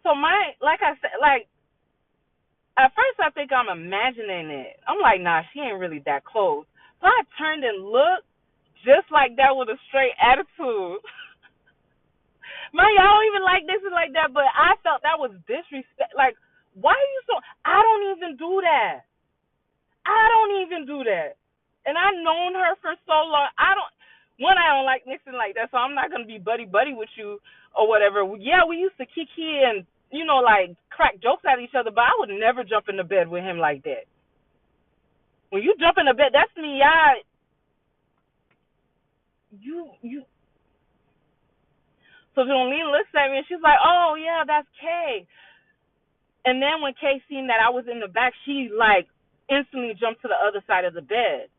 So like I said, like at first I think I'm imagining it. I'm like, nah, she ain't really that close. So I turned and looked just like that with a straight attitude. Man, y'all don't even like this and like that, but I felt that was disrespect. Like, why are you so? I don't even do that. I don't even do that. And I've known her for so long. I don't like mixing like that, so I'm not gonna be buddy buddy with you or whatever. Yeah, we used to kiki and like crack jokes at each other, but I would never jump in the bed with him like that. When you jump in the bed, that's me. You. So Jolene looks at me and she's like, "Oh yeah, that's Kay." And then when Kay seen that I was in the back, she like instantly jumped to the other side of the bed.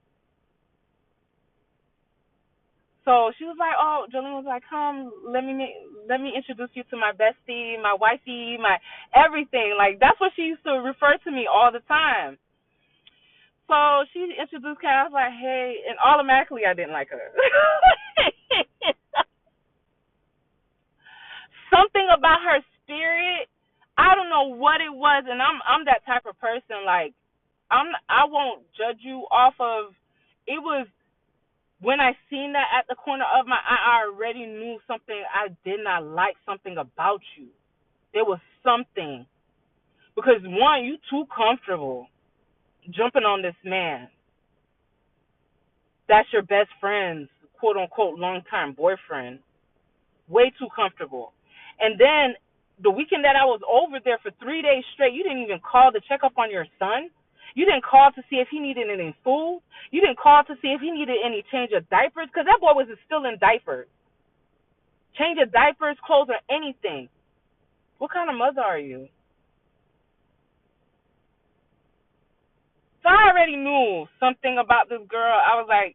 So she was like, "Oh," Jolene was like, "Come, let me introduce you to my bestie, my wifey, my everything." Like that's what she used to refer to me all the time. So she introduced Kay. I was like, "Hey," and automatically I didn't like her. Something about her spirit, I don't know what it was, and I'm that type of person. Like I won't judge you off of. It was when I seen that at the corner of my eye, I already knew something. I did not like something about you. There was something because one, you too comfortable jumping on this man. That's your best friend's quote unquote long time boyfriend. Way too comfortable. And then the weekend that I was over there for 3 days straight, you didn't even call to check up on your son. You didn't call to see if he needed any food. You didn't call to see if he needed any change of diapers because that boy was still in diapers. Change of diapers, clothes, or anything. What kind of mother are you? So I already knew something about this girl. I was like,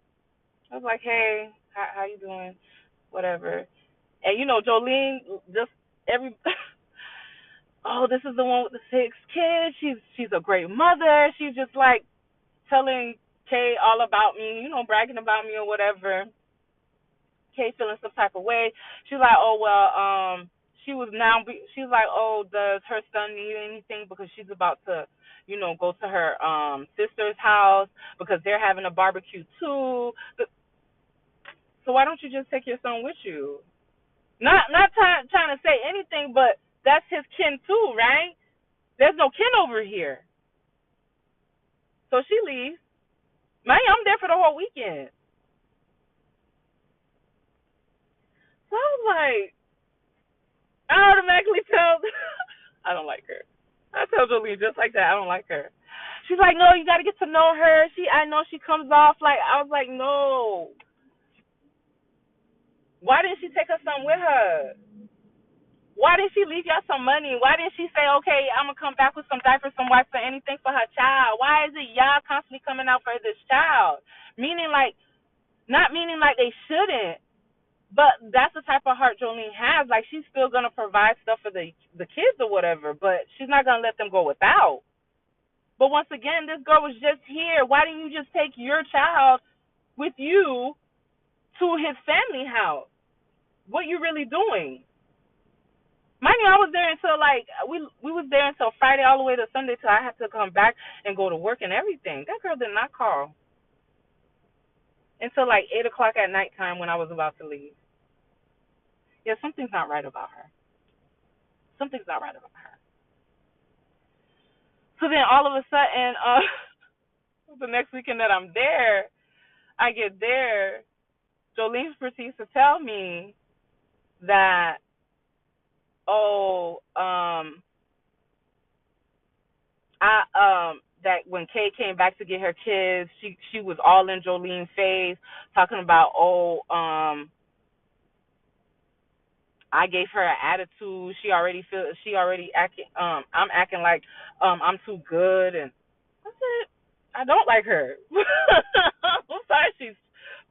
hey, how you doing? Whatever. And Jolene just every oh, this is the one with the 6 kids. She's a great mother. She's just like telling Kay all about me, bragging about me or whatever. Kay feeling some type of way. She's like, oh well, she's like, oh, does her son need anything because she's about to, go to her sister's house because they're having a barbecue too. So why don't you just take your son with you? Not trying to say anything, but that's his kin too, right? There's no kin over here. So she leaves. Man, I'm there for the whole weekend. So I was like, I automatically tell, I don't like her. I tell Jolene just like that, I don't like her. She's like, no, you got to get to know her. I know she comes off like, I was like, no. Why didn't she take her son with her? Why didn't she leave y'all some money? Why didn't she say, okay, I'm going to come back with some diapers, some wipes, or anything for her child? Why is it y'all constantly coming out for this child? Meaning like, not meaning like they shouldn't, but that's the type of heart Jolene has. Like she's still gonna provide stuff for the kids or whatever, but she's not gonna let them go without. But once again, this girl was just here. Why didn't you just take your child with you to his family house? What you really doing? Mind you, I was there until like we was there until Friday all the way to Sunday till I had to come back and go to work and everything. That girl did not call until like 8 o'clock at nighttime when I was about to leave. Yeah, something's not right about her. Something's not right about her. So then all of a sudden, the next weekend that I'm there, I get there, Jolene proceeds to tell me that, oh, that when Kay came back to get her kids, she was all in Jolene's face, talking about, oh, I gave her an attitude. She already acting I'm acting like I'm too good, and I said I don't like her. I'm sorry she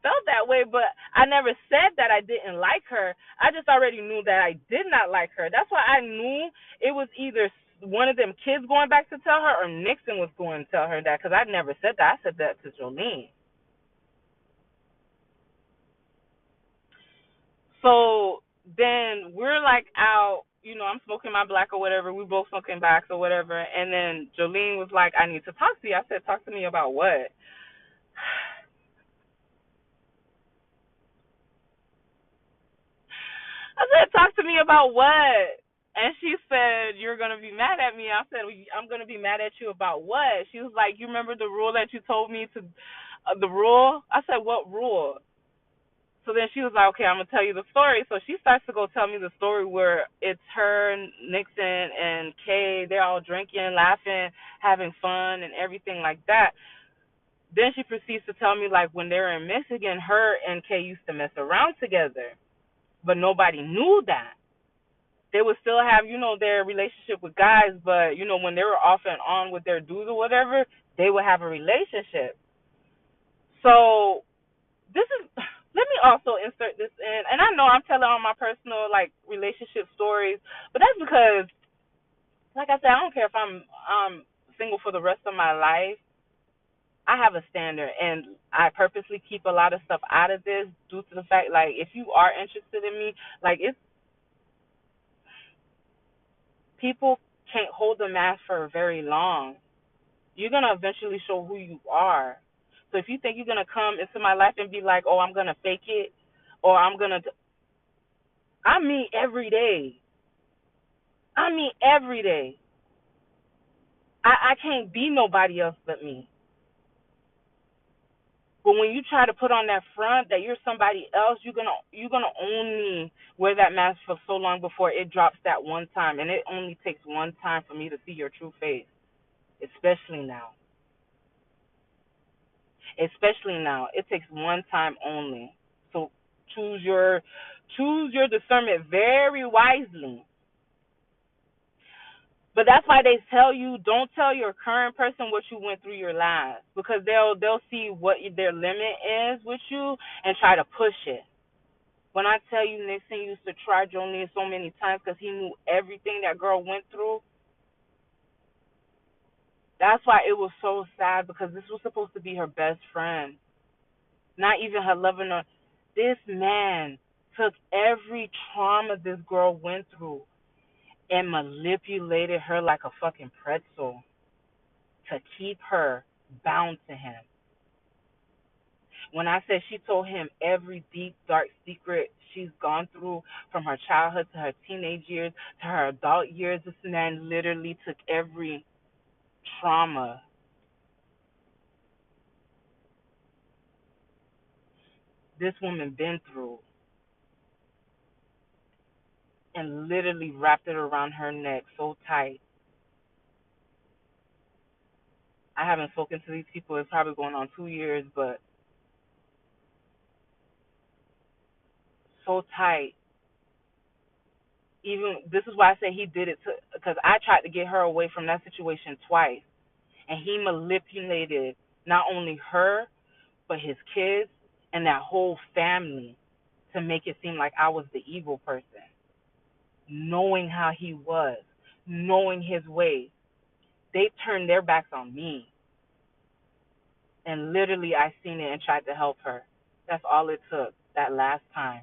felt that way, but I never said that I didn't like her. I just already knew that I did not like her. That's why I knew it was either one of them kids going back to tell her or Nixon was going to tell her that, because I never said that. I said that to Jolene. So then we're like out. I'm smoking my black or whatever. We both smoking blacks or whatever. And then Jolene was like, I need to talk to you. I said, talk to me about what? I said, talk to me about what? And she said, you're going to be mad at me. I said, I'm going to be mad at you about what? She was like, you remember the rule that you told me to, the rule? I said, what rule? So then she was like, okay, I'm going to tell you the story. So she starts to go tell me the story where it's her, Nixon, and Kay. They're all drinking, laughing, having fun, and everything like that. Then she proceeds to tell me, like, when they were in Michigan, her and Kay used to mess around together, but nobody knew that. They would still have, their relationship with guys, but, when they were off and on with their dudes or whatever, they would have a relationship. So this is, let me also insert this in, and I know I'm telling all my personal, like, relationship stories, but that's because, like I said, I don't care if I'm single for the rest of my life. I have a standard, and I purposely keep a lot of stuff out of this due to the fact, like, if you are interested in me, like, it's people can't hold the mask for very long. You're gonna eventually show who you are. So if you think you're gonna come into my life and be like, oh, I'm gonna fake it, or I mean every day. I mean every day. I can't be nobody else but me. But when you try to put on that front that you're somebody else, you're gonna only wear that mask for so long before it drops that one time, and it only takes one time for me to see your true face, especially now. Especially now, it takes one time only. So choose your choose your discernment very wisely. But that's why they tell you don't tell your current person what you went through your last, because they'll see what their limit is with you and try to push it. When I tell you Nixon used to try Jolene so many times because he knew everything that girl went through, that's why it was so sad, because this was supposed to be her best friend, not even her loving her. This man took every trauma this girl went through and manipulated her like a fucking pretzel to keep her bound to him. When I said she told him every deep, dark secret she's gone through from her childhood to her teenage years to her adult years, this man literally took every trauma this woman been through and literally wrapped it around her neck so tight. I haven't spoken to these people. It's probably going on 2 years, but so tight. Even this is why I say he did it to, because I tried to get her away from that situation twice, and he manipulated not only her but his kids and that whole family to make it seem like I was the evil person, knowing how he was, knowing his ways. They turned their backs on me, and literally I seen it and tried to help her. That's all it took that last time.